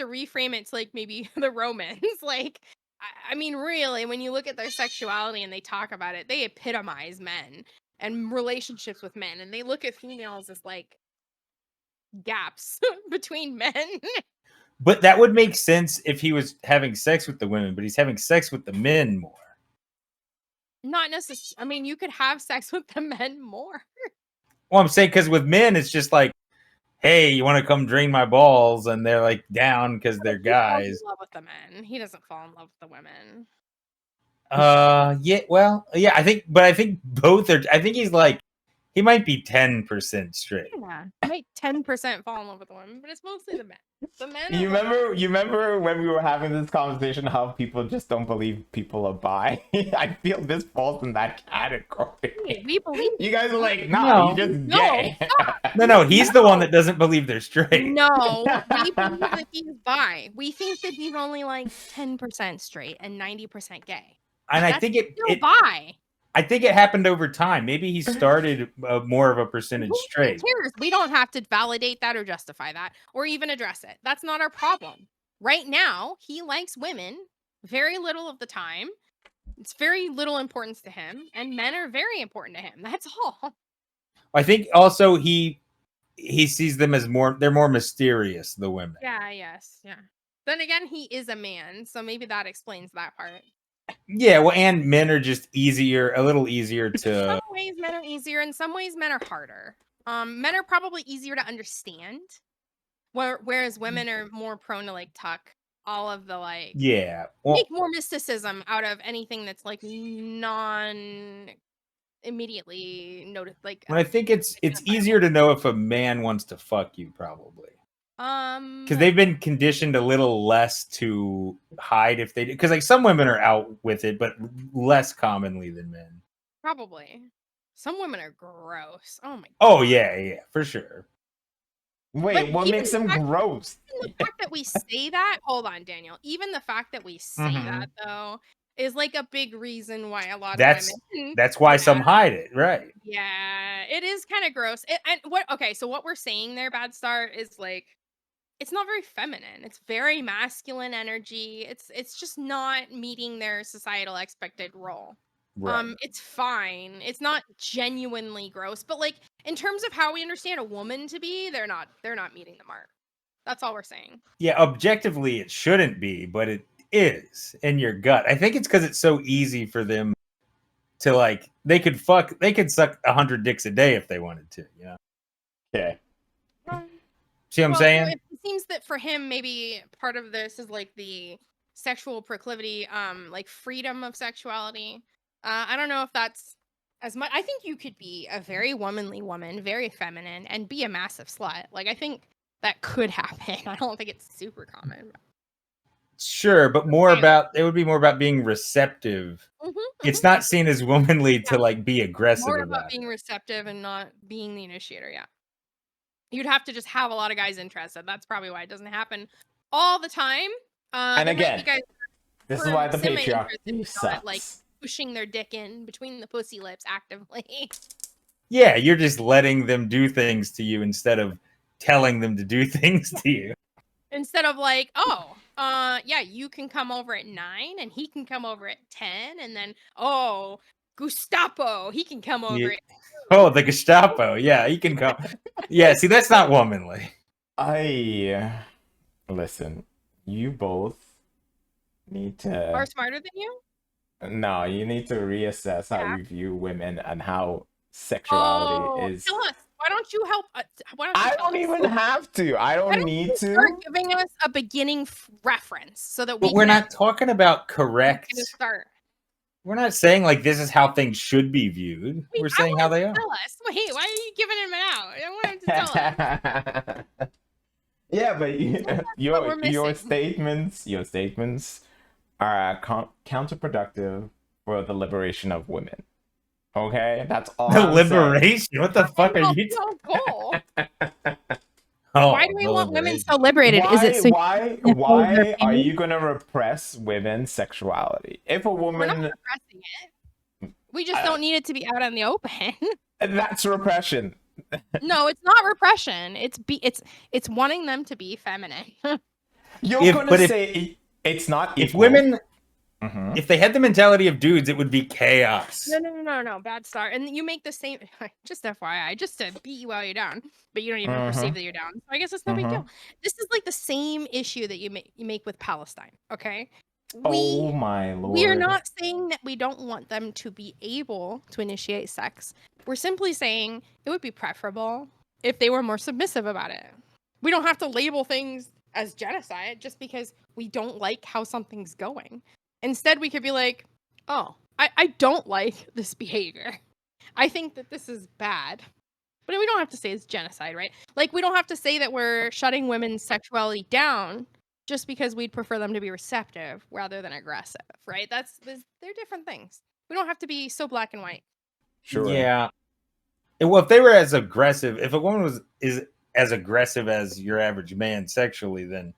to reframe it to like maybe the Romans. Like, I mean, really, when you look at their sexuality and they talk about it, they epitomize men and relationships with men, and they look at females as like gaps between men. But that would make sense if he was having sex with the women, but he's having sex with the men more. Not necessarily. I mean, you could have sex with the men more. Well, I'm saying because with men, it's just like, hey, you want to come drain my balls? And they're like down because they're He falls guys. in love with the men. He doesn't fall in love with the women. Yeah, well, yeah, I think both are. I think he's like, he might be 10% straight. Yeah, he might 10% fall in love with the women, but it's mostly the men. The men. You remember when we were having this conversation how people just don't believe people are bi? I feel this falls in that category. We believe you guys are like, no, he's just gay. No, he's the one that doesn't believe they're straight. No, we believe that he's bi. We think that he's only like 10% straight and 90% gay. And I think it bi. I think it happened over time. Maybe he started more of a percentage straight. Who cares? We don't have to validate that or justify that or even address it. That's not our problem. Right now, he likes women very little of the time. It's very little importance to him, and men are very important to him. That's all. I think also he sees them as they're more mysterious, the women. Yeah, yes, yeah. Then again, he is a man, so maybe that explains that part. Yeah, well, and men are just a little easier to. In some ways, men are easier. In some ways, men are harder. Men are probably easier to understand, whereas women are more prone to like tuck all of the like. Yeah, make more mysticism out of anything that's like non immediately noticed. Like, I think it's easier to know if a man wants to fuck you, probably. Because they've been conditioned a little less to hide if they do. Because like some women are out with it, but less commonly than men. Probably. Some women are gross. Oh my god. Oh yeah, for sure. Wait, what makes them gross? The fact that we say that, hold on, Daniel. Even the fact that we say that though is like a big reason why a lot of women. That's why some hide it, right? Yeah, it is kind of gross. So what we're saying there, Bad Star, is like, it's not very feminine. It's very masculine energy. It's just not meeting their societal expected role. Right. It's fine. It's not genuinely gross, but like in terms of how we understand a woman to be, they're not meeting the mark. That's all we're saying. Yeah, objectively it shouldn't be, but it is in your gut. I think it's because it's so easy for them to like they could suck 100 dicks a day if they wanted to, you know? Okay. See what I'm saying? It seems that for him, maybe part of this is like the sexual proclivity, like freedom of sexuality. I don't know if that's as much. I think you could be a very womanly woman, very feminine, and be a massive slut. Like, I think that could happen. I don't think it's super common. Sure, but it would be more about being receptive. It's not seen as womanly to like be aggressive. More about being receptive and not being the initiator. Yeah. You'd have to just have a lot of guys interested. That's probably why it doesn't happen all the time. And again, this is why the patriarchy sucks. Like pushing their dick in between the pussy lips actively. Yeah, you're just letting them do things to you instead of telling them to do things to you. Instead of like, yeah, you can come over at 9 and he can come over at 10, and then Gestapo, he can come over. Oh, the Gestapo. Yeah, he can come. Yeah, see, that's not womanly. Listen, you both need to... Are smarter than you? No, you need to reassess how you view women and how sexuality is... Tell us. Why don't you help? I don't even have to. I don't need to. Start giving us a beginning reference so that we're not talking about correct... Start. We're not saying like this is how things should be viewed. We're saying how they are. Tell us. Wait, why are you giving him it out? I want him to tell us. Yeah, but your statements are counterproductive for the liberation of women. Okay, that's all. The liberation? What the fuck are you? Cool. Why do we want women so liberated? Why are you gonna repress women's sexuality? If a woman, we're not repressing it. We just don't need it to be out in the open. That's repression. No, it's not repression. It's wanting them to be feminine. You're gonna say it's not equal. If women, if they had the mentality of dudes, it would be chaos. No, bad start. And you make the same, just FYI, just to beat you while you're down, but you don't even perceive that you're down. So I guess it's no big deal. This is like the same issue that you make with Palestine, okay? Oh my lord. We are not saying that we don't want them to be able to initiate sex. We're simply saying it would be preferable if they were more submissive about it. We don't have to label things as genocide just because we don't like how something's going. Instead, we could be like, oh, I don't like this behavior. I think that this is bad. But we don't have to say it's genocide, right? Like, we don't have to say that we're shutting women's sexuality down just because we'd prefer them to be receptive rather than aggressive, right? They're different things. We don't have to be so black and white. Sure. Yeah. Well, if they were as aggressive, if a woman is as aggressive as your average man sexually, then,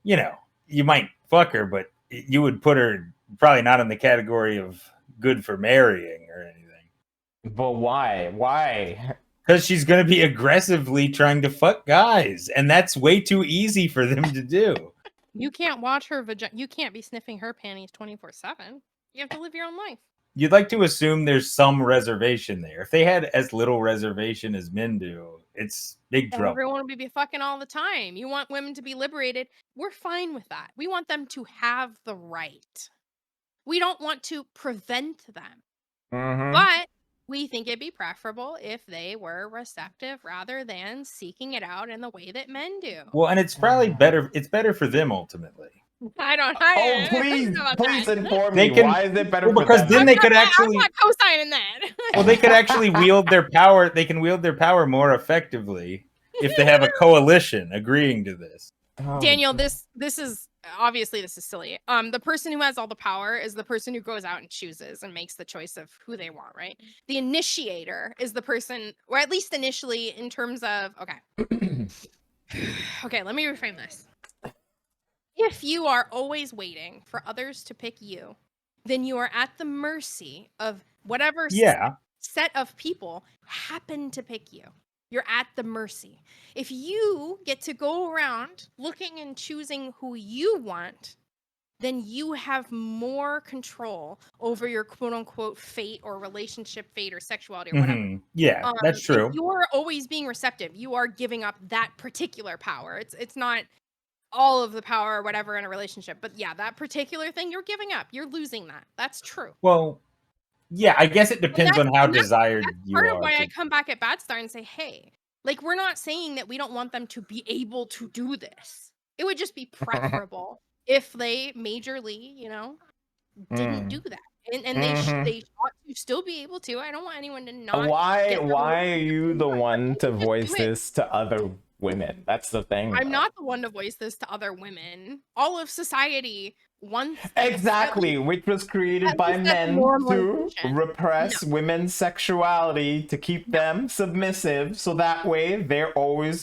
you know, you might fuck her, but you would put her probably not in the category of good for marrying or anything. But why? Why? Because she's going to be aggressively trying to fuck guys, and that's way too easy for them to do. You can't watch her vagina. You can't be sniffing her panties 24/7. You have to live your own life. You'd like to assume there's some reservation there. If they had as little reservation as men do, it's big trouble. Everyone would be fucking all the time. You want women to be liberated. We're fine with that. We want them to have the right. We don't want to prevent them. But we think it'd be preferable if they were receptive rather than seeking it out in the way that men do. Well, and it's probably better. It's better for them ultimately. I don't. Please inform me. Why is it better for them? Because then they could actually. I'm not co-signing that. Well, they could actually wield their power. They can wield their power more effectively if they have a coalition agreeing to this. Daniel, this is obviously this is silly. The person who has all the power is the person who goes out and chooses and makes the choice of who they want, right? The initiator is the person, or at least initially, in terms of okay, let me reframe this. If you are always waiting for others to pick you, then you are at the mercy of whatever set of people happen to pick you. You're at the mercy. If you get to go around looking and choosing who you want, then you have more control over your quote-unquote fate or relationship fate or sexuality or whatever. Yeah, that's true. If you're always being receptive, you are giving up that particular power. It's not all of the power or whatever in a relationship. But yeah, that particular thing you're giving up. You're losing that. That's true. Well, yeah, I guess it depends on how desired you are. Part of why I come back at Bad Star and say, hey, like, we're not saying that we don't want them to be able to do this. It would just be preferable if they majorly, didn't do that. And they ought to still be able to. I don't want anyone to not. Why are you the one to voice this to other women? That's the thing. I'm not the one to voice this to other women. All of society wants exactly, which was created by men to repress women's sexuality, to keep them submissive, so that way they're always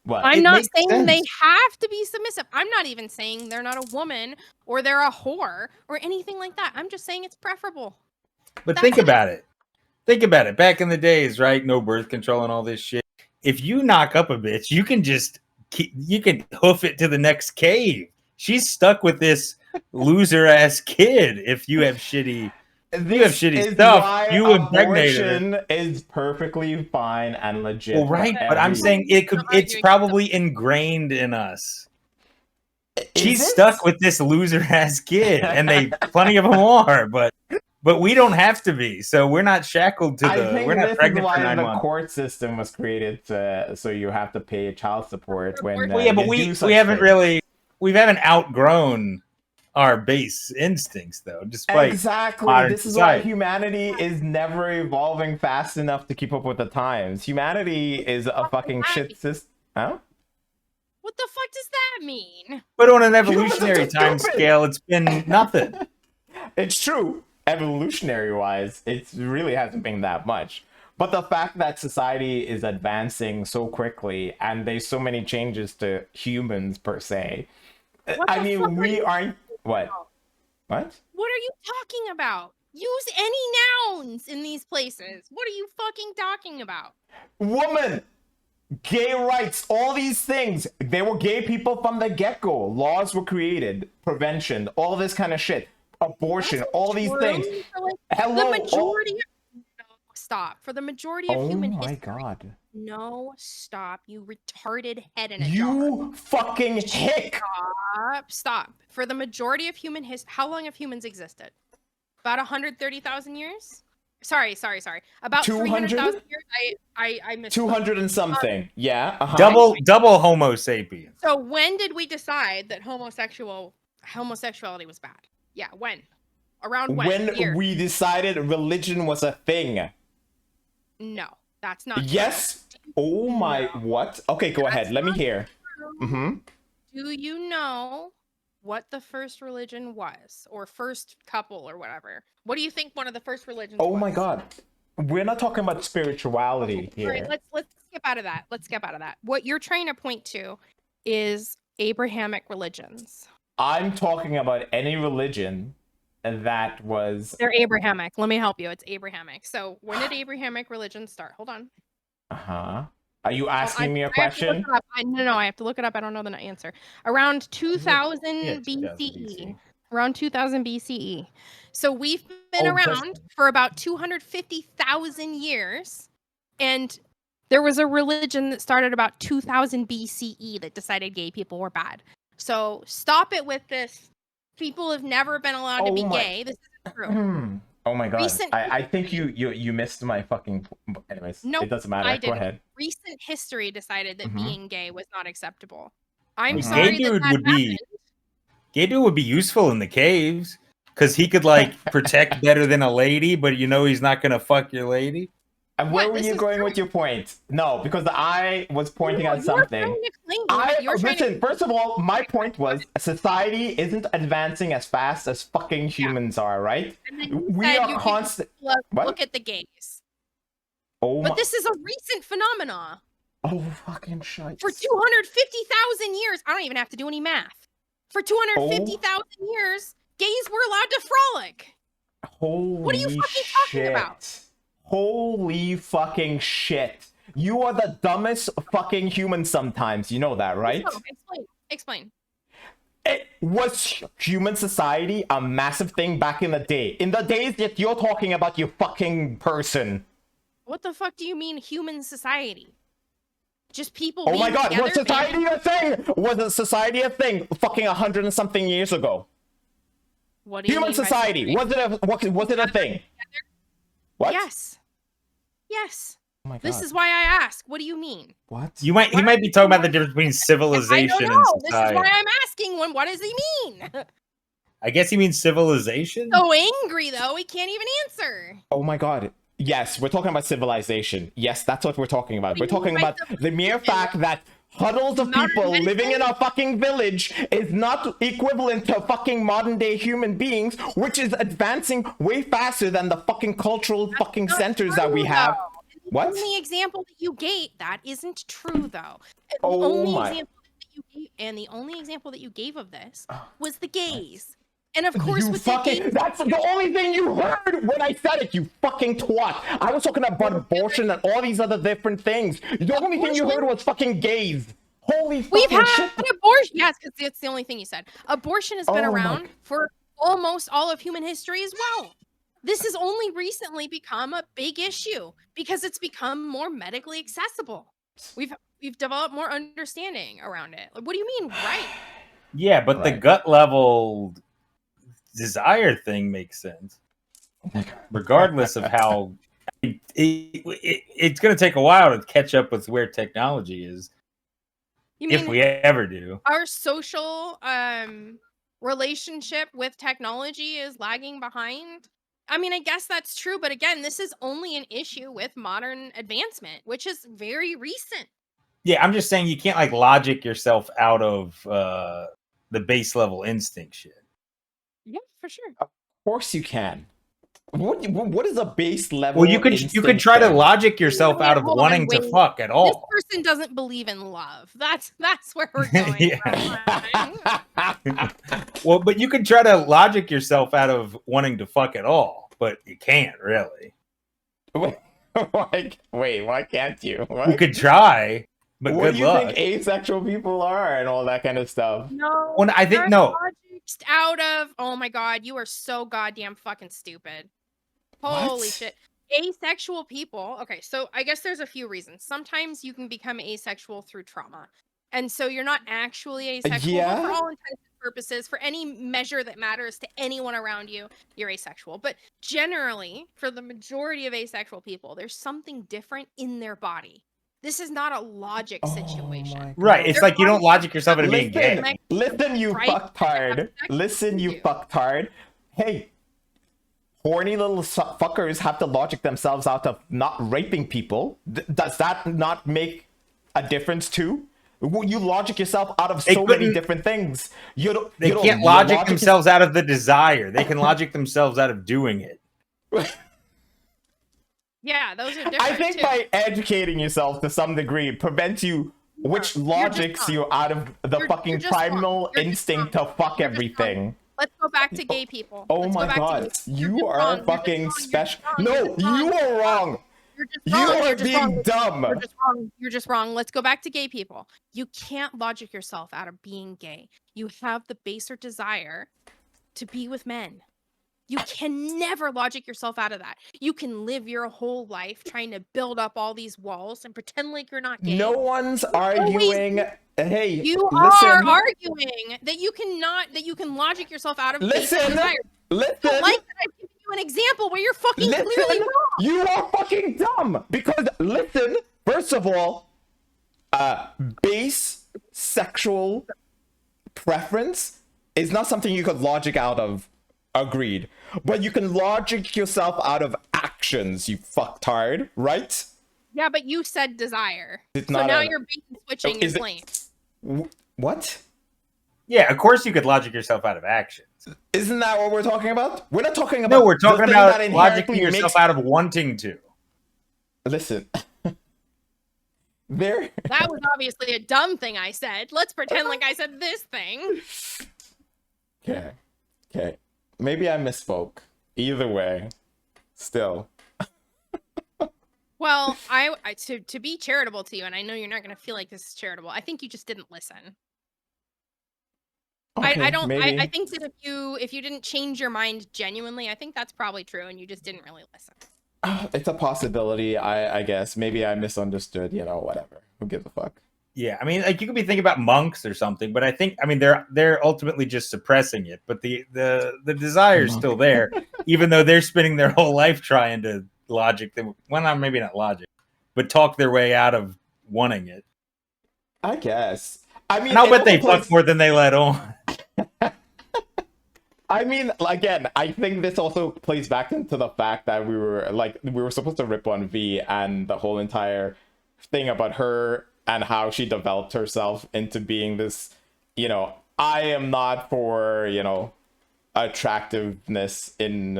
What? I'm not saying they have to be submissive. I'm not even saying they're not a woman or they're a whore or anything like that. I'm just saying it's preferable. But think about it. Think about it. Back in the days, right? No birth control and all this shit. If you knock up a bitch, you can just you can hoof it to the next cave. She's stuck with this loser ass kid. If you have shitty, stuff, you impregnated her. Is perfectly fine and legit. Well, right, but I'm saying it's probably ingrained in us. She's stuck with this loser ass kid, and plenty of them are, but we don't have to be. So we're not shackled to the. We're not pregnant for 9 months. The court system was created so you have to pay child support when. Well, yeah, but we haven't really. We haven't outgrown our base instincts, though. Despite this is why humanity is never evolving fast enough to keep up with the times. Humanity is a fucking shit system. Huh? What the fuck does that mean? But on an evolutionary time scale, it's been nothing. It's true. Evolutionary-wise, it really hasn't been that much. But the fact that society is advancing so quickly and there's so many changes to humans per se. I mean, we aren't... What? What? What are you talking about? Use any nouns in these places. What are you fucking talking about? Woman! Gay rights, all these things. They were gay people from the get-go. Laws were created, prevention, all this kind of shit. Abortion, That's all these true. things. Like, Hello. the majority no, stop. For the majority of human history. Oh my god. No, stop. You retarded head in a jar. You fucking hick. Stop. For the majority of human history, how long have humans existed? About 130,000 years? Sorry. About 300,000 years. I missed 200 and something. Yeah. Double Homo sapiens. So when did we decide that homosexuality was bad? Yeah, when? Around when? When we decided religion was a thing. No, that's not yes. True. Oh my, what? Okay, go ahead. Let me hear. Mm-hmm. Do you know what the first religion was? Or first couple or whatever? What do you think one of the first religions was? Oh my god. We're not talking about spirituality here. All right, let's skip out of that. What you're trying to point to is Abrahamic religions. I'm talking about any religion that was... They're Abrahamic. Let me help you. It's Abrahamic. So when did Abrahamic religion start? Hold on. Uh-huh. Are you asking me a question? No, I have to look it up. I don't know the answer. Around 2000 BCE. Around 2000 BCE. So we've been around for about 250,000 years. And there was a religion that started about 2000 BCE that decided gay people were bad. So stop it with this. People have never been allowed to be gay. This isn't true. Oh my god. I think you missed my fucking... Anyways, nope, it doesn't matter. Go ahead. Recent history decided that being gay was not acceptable. I'm sorry that happened. Gay dude would be useful in the caves because he could like protect better than a lady, but he's not gonna fuck your lady. And where were you going with your point? No, because I was pointing at something. Listen, first of all, my point was society isn't advancing as fast as fucking humans are, right? We are constant. Look at the gays. But this is a recent phenomena. Oh, fucking shit. For 250,000 years, I don't even have to do any math. For 250,000 years, gays were allowed to frolic. Holy what are you fucking talking about? Holy fucking shit. You are the dumbest fucking human sometimes. You know that, right? No, explain. It was human society a massive thing back in the day. In the days that you're talking about, you fucking person. What the fuck do you mean human society? Just people being together? Oh my god, was society a thing? Was a society a thing fucking 100 and something years ago? What do you human mean society, was it a thing? What? Yes. Oh my God. This is why I ask. What do you mean? What? He might be talking about the difference between civilization and society. This is why I'm asking one. What does he mean? I guess he means civilization. So angry though, he can't even answer. Oh my God. Yes, we're talking about civilization. Yes, that's what we're talking about. We're talking about the mere fact that huddles of people living in a fucking village is not equivalent to fucking modern day human beings, which is advancing way faster than the fucking cultural fucking centers that we have. What? The only example that you gave, that isn't true though. The only example that you gave of this was the gays. And of course, that's the only thing you heard when I said it, you fucking twat. I was talking about abortion and all these other different things. The only thing you heard was fucking gays. Holy fucking shit. We've had abortion. Yes, because it's the only thing you said. Abortion has been around for almost all of human history as well. This has only recently become a big issue because it's become more medically accessible. We've developed more understanding around it. What do you mean, right? Yeah, but the gut level desire thing makes sense, regardless of how it's going to take a while to catch up with where technology is. If we ever do. Our social relationship with technology is lagging behind. I mean, I guess that's true, but again, this is only an issue with modern advancement, which is very recent. Yeah, I'm just saying you can't like logic yourself out of the base level instinct shit. Yeah, for sure. Of course you can. What is a base level? Well, you could try to logic yourself out of wanting to fuck at all. This person doesn't believe in love. That's where we're going. Well, but you could try to logic yourself out of wanting to fuck at all, but you can't really. Wait, why can't you? What? You could try. But what good do you luck. think asexual people are and all that kind of stuff? No. When I think no. Out of, oh my god, you are so goddamn fucking stupid. Holy shit. Asexual people. Okay, so I guess there's a few reasons. Sometimes you can become asexual through trauma. And so you're not actually asexual, but for all intents and purposes, for any measure that matters to anyone around you, you're asexual. But generally, for the majority of asexual people, there's something different in their body. This is not a logic situation. Right. It's like you don't logic yourself into being gay. Listen, you fucktard. Listen, you fucktard. Hey, horny little fuckers have to logic themselves out of not raping people. Does that not make a difference too? You logic yourself out of so many different things. They can't logic themselves out of the desire. They can logic themselves out of doing it. Yeah, those are different. I think by educating yourself to some degree prevents you, which logics you out of the fucking primal instinct to fuck everything. Let's go back to gay people. Oh my god, you are fucking special. No, you are wrong. You are being dumb. You're just wrong. Let's go back to gay people. You can't logic yourself out of being gay. You have the baser desire to be with men. You can never logic yourself out of that. You can live your whole life trying to build up all these walls and pretend like you're not gay. No one's arguing. Hey, you are arguing that you can logic yourself out of listen. Listen, like that I've given you an example where you're fucking clearly wrong. You are fucking dumb because listen. First of all, base sexual preference is not something you could logic out of. Agreed. But you can logic yourself out of actions, you fucktard, right? Yeah, but you said desire. So now you're bait and switching your claims. What? Yeah, of course you could logic yourself out of actions. Isn't that what we're talking about? We're not talking about. No, we're talking about logicking yourself out of wanting to. Listen. That was obviously a dumb thing I said. Let's pretend like I said this thing. Okay. Maybe I misspoke. Either way, still. Well, to be charitable to you, and I know you're not going to feel like this is charitable. I think you just didn't listen. Okay, I think that if you didn't change your mind genuinely, I think that's probably true, and you just didn't really listen. It's a possibility, I guess. Maybe I misunderstood. Whatever. Who gives a fuck? Yeah, I mean, like you could be thinking about monks or something, but they're ultimately just suppressing it. But the desire is still there, even though they're spending their whole life trying to logic them. Well, maybe not logic, but talk their way out of wanting it. I guess. I mean, and I'll bet they fuck more than they let on. I mean, again, I think this also plays back into the fact that we were supposed to rip on V and the whole entire thing about her. And how she developed herself into being this, I am not for, attractiveness in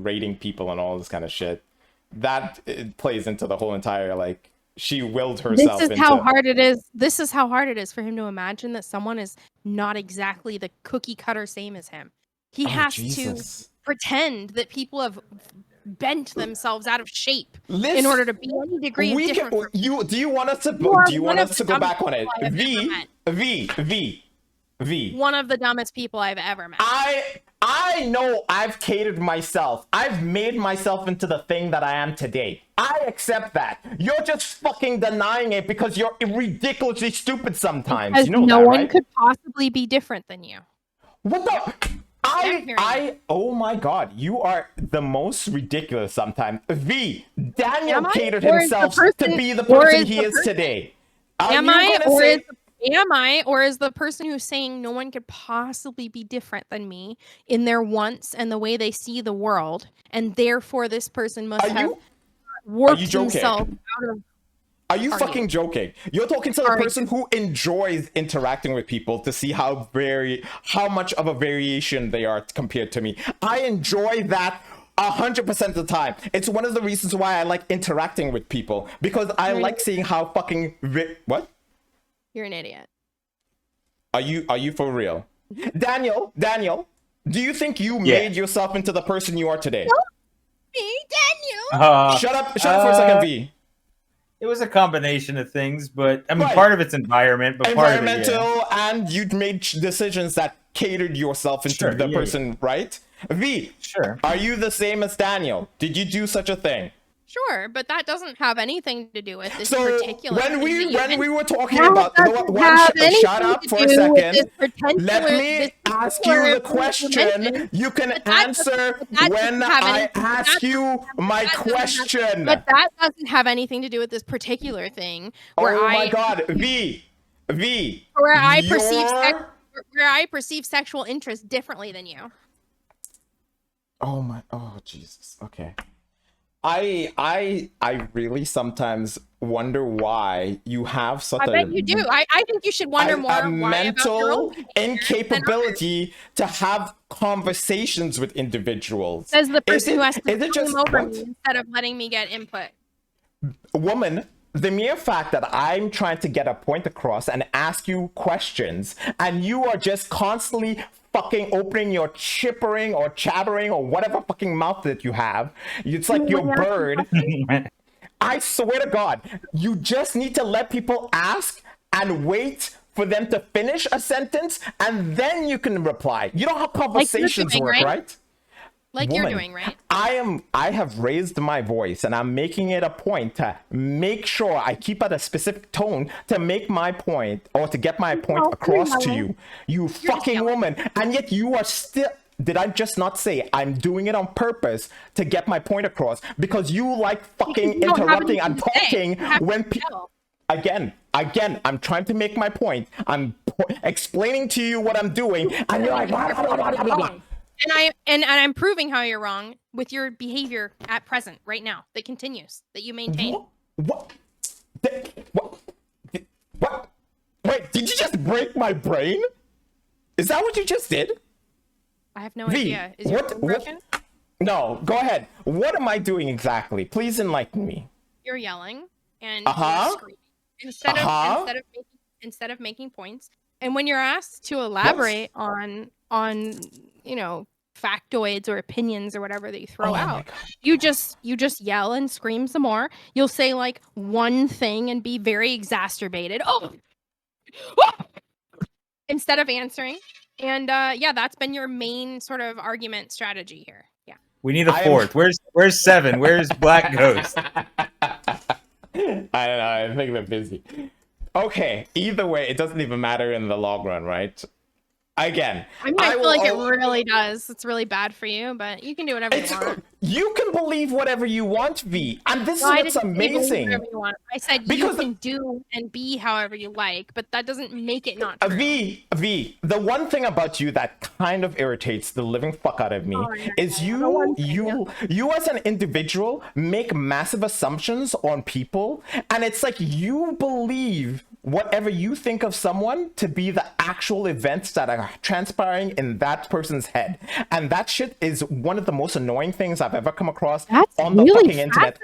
rating people and all this kind of shit. That it plays into the whole entire, she willed herself into... how hard it is. This is how hard it is for him to imagine that someone is not exactly the cookie cutter same as him. He has to pretend that people have bent themselves out of shape in order to be any degree different. Do you want us to go back on it? V. One of the dumbest people I've ever met. I know I've catered myself. I've made myself into the thing that I am today. I accept that. You're just fucking denying it because you're ridiculously stupid sometimes. Because no one could possibly be different than you. What the? Oh my god, you are the most ridiculous sometimes. Daniel catered himself to be the person he is today. Am I, or is the person who's saying no one could possibly be different than me in their wants and the way they see the world, and therefore this person must have worked himself out of... Are you fucking joking? You're talking to the person who enjoys interacting with people to see how much of a variation they are compared to me. I enjoy that 100% of the time. It's one of the reasons why I like interacting with people, because I like seeing how fucking what? You're an idiot. Are you for real? Daniel, do you think you made yourself into the person you are today? Me, Daniel. Shut up for a second, V. It was a combination of things, but I mean, part of it's environment, but environmental, part of it, and you'd made decisions that catered yourself into the person, right? V, are you the same as Daniel? Did you do such a thing? Sure, but that doesn't have anything to do with this particular. When we were talking about, shut up for a second. Let me ask you the question. You can answer when I ask you my question. But that doesn't have anything to do with this particular thing. Where my God, V. Where I perceive sexual interest differently than you. Oh Jesus. Okay. I really sometimes wonder why you have such I bet you do. I think you should wonder more a mental incapability to have conversations with individuals. Says the person who has to come over me instead of letting me get input. Woman, the mere fact that I'm trying to get a point across and ask you questions, and you are just constantly fucking opening your chippering or chattering or whatever fucking mouth that you have. It's like your bird. I swear to God, you just need to let people ask and wait for them to finish a sentence, and then you can reply. You know how conversations work, right? Like you're doing, right? I have raised my voice, and I'm making it a point to make sure I keep at a specific tone to make my point, or to get my point across to you. You fucking woman. And yet you are still... Did I just not say I'm doing it on purpose to get my point across? Because you like fucking interrupting and talking when people... Again, I'm trying to make my point. I'm explaining to you what I'm doing, and you're like... Blah, blah, blah, blah, blah, blah. And I'm proving how you're wrong with your behavior at present, right now, that continues, that you maintain. What? Wait, did you just break my brain? Is that what you just did? I have no idea. Is your brain broken? No, go ahead. What am I doing exactly? Please enlighten me. You're yelling and you're screaming instead of making points. And when you're asked to elaborate on you know, factoids or opinions or whatever that you throw out, you just yell and scream some more. You'll say like one thing and be very exacerbated. Instead of answering. And yeah, that's been your main sort of argument strategy here. Yeah. We need a fourth. Where's Seven? Where's Black Ghost? I don't know. I think they're busy. Okay. Either way, it doesn't even matter in the long run, right? Again, I mean, I feel like it really does. It's really bad for you, but you can do whatever you want. You can believe whatever you want, V. And this is what's amazing. I said you can do and be however you like, but that doesn't make it not true. V, the one thing about you that kind of irritates the living fuck out of me is you as an individual make massive assumptions on people, and it's like you believe whatever you think of someone to be the actual events that are transpiring in that person's head. And that shit is one of the most annoying things I've ever come across on the fucking internet.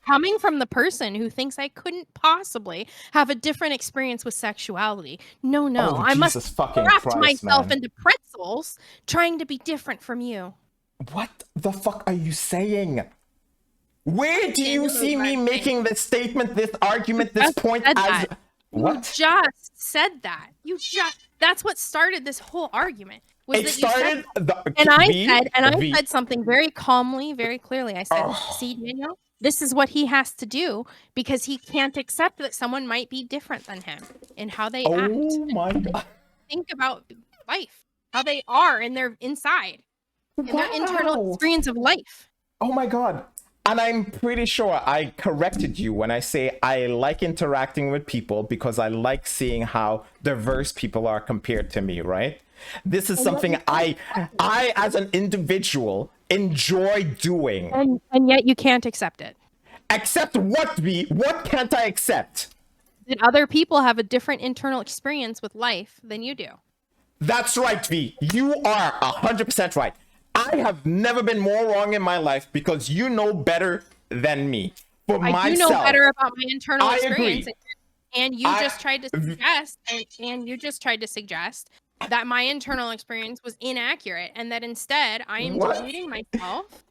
Coming from the person who thinks I couldn't possibly have a different experience with sexuality. No, I must wrap myself into pretzels trying to be different from you. What the fuck are you saying? Where do you see me making this statement, this argument, this point as... What? You just said that. That's what started this whole argument. I said something very calmly, very clearly. I said, see, Daniel, this is what he has to do because he can't accept that someone might be different than him in how they act. Oh my God. Think about life, how they are in their inside, in their internal experience of life. Oh my God. And I'm pretty sure I corrected you when I say I like interacting with people because I like seeing how diverse people are compared to me, right? This is something I as an individual enjoy doing. And yet you can't accept it. Accept what, V? What can't I accept? That other people have a different internal experience with life than you do. That's right, V. You are 100% right. I have never been more wrong in my life because you know better than me. For myself, I do know better about my internal experience. And you just tried to suggest, that my internal experience was inaccurate and that instead I am deluding myself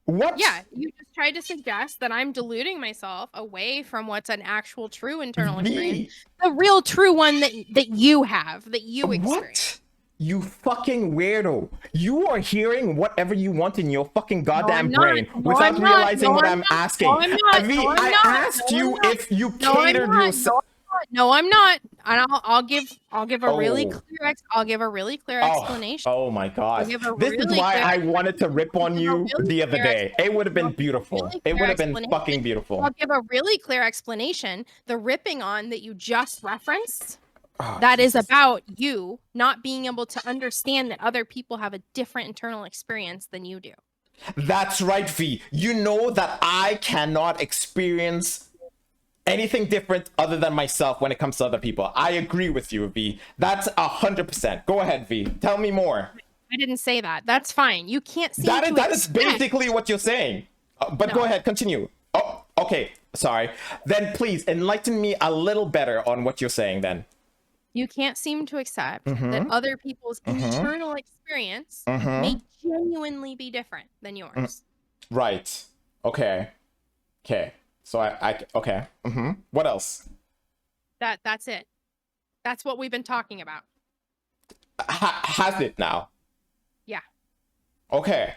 What? Yeah, you just tried to suggest that I'm deluding myself away from what's an actual true internal experience. The real true one that you have, that you experience. What? You fucking weirdo. You are hearing whatever you want in your fucking goddamn brain without realizing what I'm asking. No, I'm not. Avi, No, I'm I not. asked No, you I'm not. if you No, I'm catered not. yourself. No, I'm not. And I'll give a really Oh. clear I'll give a really clear explanation. Oh my god. give a This is really why clear I wanted to rip on give a you really the other clear day. It would have been beautiful. really It clear would have been explanation. fucking beautiful. I'll give a really clear explanation. The ripping on that you just referenced, Oh, that is Jesus. about you not being able to understand that other people have a different internal experience than you do. That's right, V. You know that I cannot experience anything different other than myself when it comes to other people. I agree with you, V. That's 100%. Go ahead, V. Tell me more. I didn't say that. That's fine. You can't seem That to is basically what you're saying. But go ahead, continue. Oh, okay. Sorry. Then please enlighten me a little better on what you're saying then. You can't seem to accept that other people's internal experience may genuinely be different than yours. Right. Okay. Okay. So okay. What else? That's it. That's what we've been talking about. Has it now? Yeah. Okay.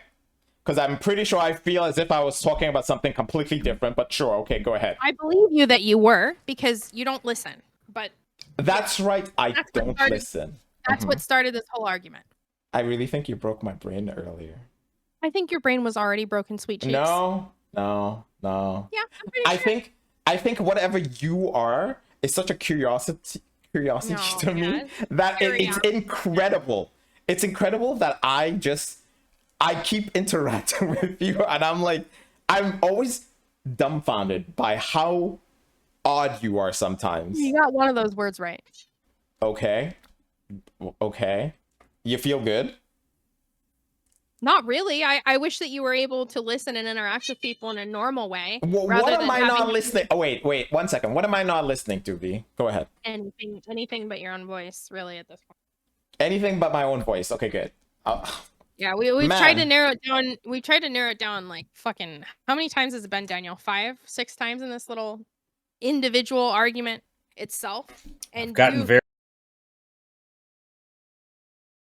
Because I'm pretty sure I feel as if I was talking about something completely different, but sure. Okay, go ahead. I believe you that you were, because you don't listen. But that's right. I don't listen. That's what started this whole argument. I really think you broke my brain earlier. I think your brain was already broken, sweet cheeks. No. Yeah, I'm pretty sure. I think whatever you are is such a curiosity to me that it's incredible. It's incredible that I keep interacting with you, and I'm always dumbfounded by how odd you are sometimes. You got one of those words right. Okay. You feel good? Not really. I wish that you were able to listen and interact with people in a normal way. Well, what am I not listening? Oh, wait, 1 second. What am I not listening to, V? Go ahead. Anything but your own voice, really, at this point. Anything but my own voice. Okay, good. Yeah, we tried to narrow it down. We tried to narrow it down like fucking. How many times has it been, Daniel? 5, 6 times in this little individual argument itself. And I've gotten very